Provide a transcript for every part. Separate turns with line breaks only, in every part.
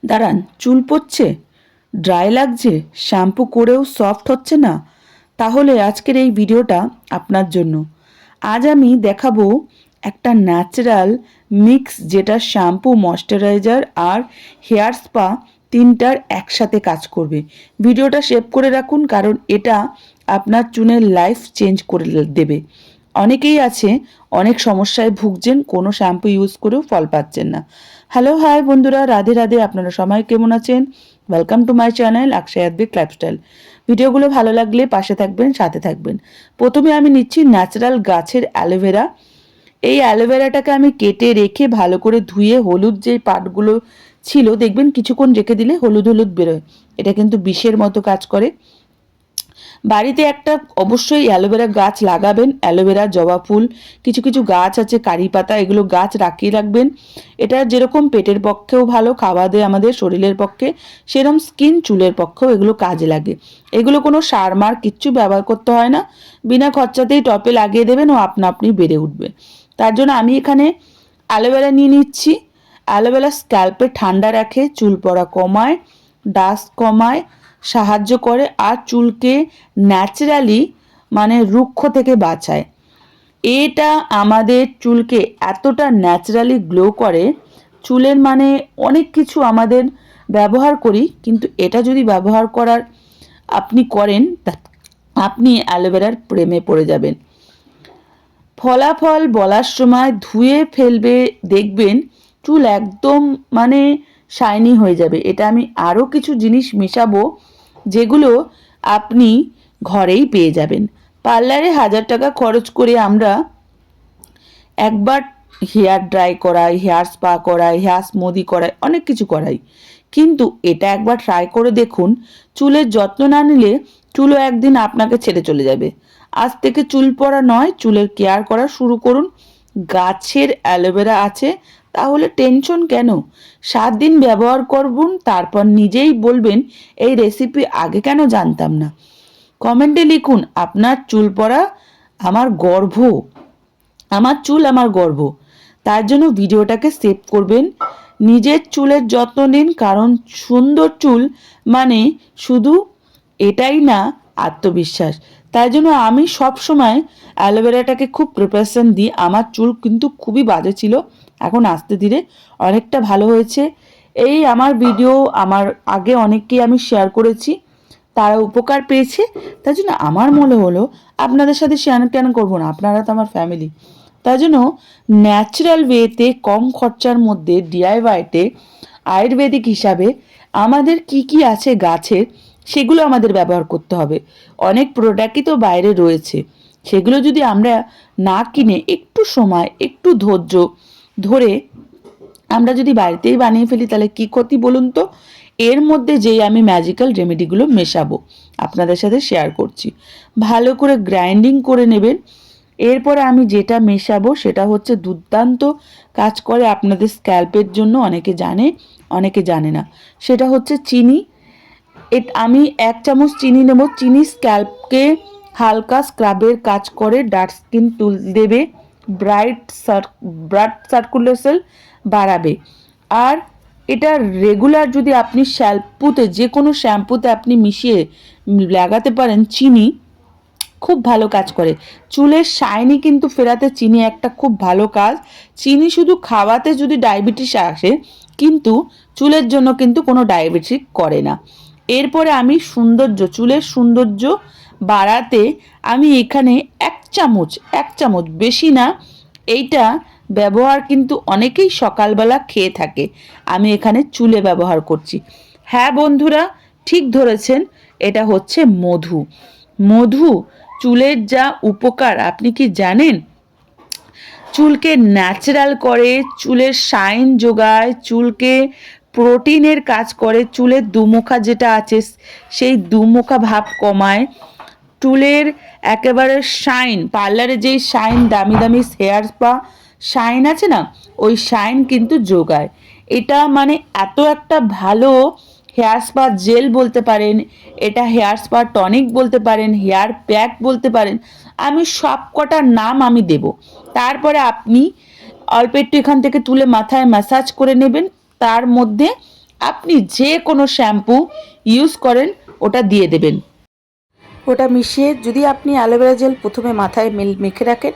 দাঁড়ান, চুল পড়ছে, ড্রাই লাগছে, শ্যাম্পু করেও সফট হচ্ছে না, তাহলে আজকের এই ভিডিওটা আপনার জন্য। আজ আমি দেখাবো একটা ন্যাচারাল মিক্স, যেটা শ্যাম্পু, ময়শ্চারাইজার আর হেয়ার স্পা তিনটার একসাথে কাজ করবে। ভিডিওটা সেভ করে রাখুন, কারণ এটা আপনার চুলের লাইফ চেঞ্জ করে দেবে। অনেকেই আছে অনেক সমস্যায় ভুগছেন, কোনো শ্যাম্পু ইউজ করেও ফল পাচ্ছেন না। হ্যালো, হাই বন্ধুরা, রাধে রাধে। আপনারা সবাই কেমন আছেন? Welcome to my channel Akshay Advik lifestyle. ভিডিওগুলো ভালো লাগলে পাশে থাকবেন, সাথে থাকবেন। প্রথমে আমি নিচ্ছি ন্যাচারাল গাছের অ্যালোভেরা। এই অ্যালোভেরাটাকে আমি কেটে রেখে ভালো করে ধুয়ে, হলুদ যে পাটগুলো ছিল দেখবেন কিছুক্ষণ রেখে দিলে হলুদ হলুদ বেরোয়, এটা কিন্তু বিষের মতো কাজ করে। বাড়িতে একটা অবশ্যই অ্যালোভেরা গাছ লাগাবেন। অ্যালোভেরা, জবা ফুল, কিছু কিছু গাছ আছে, কারি পাতা, এগুলো গাছ রাখিয়ে রাখবেন। এটা যেরকম পেটের পক্ষেও ভালো, খাওয়া দেয় আমাদের শরীরের পক্ষে, সেরকম স্কিন, চুলের পক্ষেও এগুলো কাজে লাগে। এগুলো কোনো সার মার কিচ্ছু ব্যবহার করতে হয় না, বিনা খরচাতেই টপে লাগিয়ে দেবেন ও আপনা আপনি বেড়ে উঠবে। তার জন্য আমি এখানে অ্যালোভেরা নিয়ে নিচ্ছি। অ্যালোভেরা স্ক্যাল্পে ঠান্ডা রাখে, চুল পড়া কমায়, ডাস্ট কমায়, সাহায্য করে আর চুলকে ন্যাচারালি রুক্ষ থেকে বাঁচায়। এটা আমাদের চুলকে এতটা ন্যাচারালি গ্লো করে, চুলের অনেক কিছু আমাদের ব্যবহার করি, কিন্তু এটা যদি ব্যবহার করার আপনি করেন, আপনি অ্যালোভেরার প্রেমে পড়ে যাবেন। ফলাফল বলার সময় ধুয়ে ফেলবে, দেখবেন চুল একদম শাইনি হয়ে যাবে। এটা আমি আরও কিছু জিনিস মেশাবো, যেগুলো আপনি ঘরেই পেয়ে যাবেন। পার্লারে 1000 টাকা খরচ করে আমরা একবার হেয়ার ড্রাই করাই, হেয়ার স্পা করাই, হেয়ার স্মুদি করাই, অনেক কিছু করাই, কিন্তু এটা একবার ট্রাই করে দেখুন। চুলের যত্ন না নিলে চুলও একদিন আপনাকে ছেড়ে চলে যাবে। আজ থেকে চুল পড়া নয়, চুলের কেয়ার করা শুরু করুন। গাছের অ্যালোভেরা আছে, তাহলে টেনশন কেন? 7 দিন ব্যবহার করুন, তারপর নিজেই বলবেন এই রেসিপি আগে কেন জানতাম না। কমেন্টে লিখুন আপনার চুল পড়া আমার গর্ব, আমার চুল আমার গর্ব। তার জন্য ভিডিওটাকে সেভ করবেন। নিজের চুলের যত্ন নিন, কারণ সুন্দর চুল শুধু এটাই না, আত্মবিশ্বাস। তাই জন্য আমি সব সময় অ্যালোভেরাটাকে খুব প্রিপারেশন দিই। আমার চুল কিন্তু খুবই বাজে ছিল, এখন আস্তে ধীরে অনেকটা ভালো হয়েছে। এই আমার ভিডিও আমার আগে অনেককেই আমি শেয়ার করেছি, তারা উপকার পেয়েছে। তাই জন্য আমার মনে হলো আপনাদের সাথে শেয়ার কেন করবো না, আপনারা তো আমার ফ্যামিলি। তাই জন্য ন্যাচারাল ওয়েতে, কম খরচার মধ্যে, ডিআইওয়াইতে, আয়ুর্বেদিক হিসাবে আমাদের কি কি আছে গাছের, সেগুলো আমাদের ব্যবহার করতে হবে। অনেক প্রোডাক্টই তো বাইরে রয়েছে, সেগুলো যদি আমরা না কিনে একটু সময়, একটু ধৈর্য ধরে আমরা যদি বাড়িতেই বানিয়ে ফেলি, তাহলে কি ক্ষতি বলুন তো? এর মধ্যে যেই আমি ম্যাজিক্যাল রেমেডিগুলো মেশাবো আপনাদের সাথে শেয়ার করছি। ভালো করে গ্রাইন্ডিং করে নেবেন। এরপরে আমি যেটা মেশাবো সেটা হচ্ছে দুর্দান্ত কাজ করে আপনাদের স্ক্যাল্পের জন্য। অনেকে জানে, অনেকে জানে না। সেটা হচ্ছে চিনি। আমি 1 চামচ চিনি নেব। চিনি স্ক্যাল্পকে হালকা স্ক্রাবের কাজ করে, ডার্ক স্কিন তুল দেবে, ব্লাড সার্কুলেশন বাড়াবে। আর এটা রেগুলার যদি আপনি শ্যাম্পুতে, যে কোনো শ্যাম্পুতে আপনি মিশিয়ে লাগাতে পারেন, চিনি খুব ভালো কাজ করে। চুলের শাইনি কিন্তু ফেরাতে চিনি একটা খুব ভালো কাজ। চিনি শুধু খাওয়াতে যদি ডায়াবেটিস আসে, কিন্তু চুলের জন্য কিন্তু কোনো ডায়াবেটিস করে না। এরপরে আমি চুলের সৌন্দর্য বাড়াতে আমি এখানে 1 চামচ, বেশি না, এইটা ব্যবহার কিন্তু অনেকেই সকালবেলা খেয়ে থাকে, আমি এখানে চুলে ব্যবহার করছি। হ্যাঁ বন্ধুরা, ঠিক ধরেছেন, এটা হচ্ছে মধু। মধু চুলের যা উপকার আপনি কি জানেন? চুলকে ন্যাচারাল করে, চুলের শাইন যোগায়, চুলকে প্রোটিনের কাজ করে, চুলের দুমুখা যেটা আছে সেই দুমুখা ভাব কমায়, চুলের একেবারে শাইন, পার্লারে যেই শাইন, দামি দামি হেয়ার স্পা শাইন আছে না, ওই শাইন কিন্তু যোগায়। এটা এত একটা ভালো হেয়ার স্পা জেল বলতে পারেন, এটা হেয়ার স্পা টনিক বলতে পারেন, হেয়ার প্যাক বলতে পারেন, আমি সব কটার নাম আমি দেব। তারপরে আপনি অল্প একটু এখান থেকে তুলে মাথায় ম্যাসাজ করে নেবেন। তার মধ্যে আপনি যে কোনো শ্যাম্পু ইউজ করেন ওটা দিয়ে দেবেন। ওটা মিশিয়ে যদি আপনি অ্যালোভেরা জেল প্রথমে মাথায় মেখে রাখেন,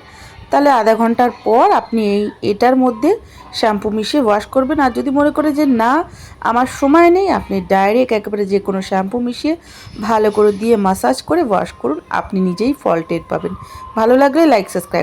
তাহলে আধা ঘন্টার পর আপনি এটার মধ্যে শ্যাম্পু মিশিয়ে ওয়াশ করবেন। আর যদি মনে করে যে না আমার সময় নেই, আপনি ডাইরেক্ট একেবারে যে কোনো শ্যাম্পু মিশিয়ে ভালো করে দিয়ে মাসাজ করে ওয়াশ করুন, আপনি নিজেই ফল টের পাবেন। ভালো লাগলে লাইক সাবস্ক্রাইব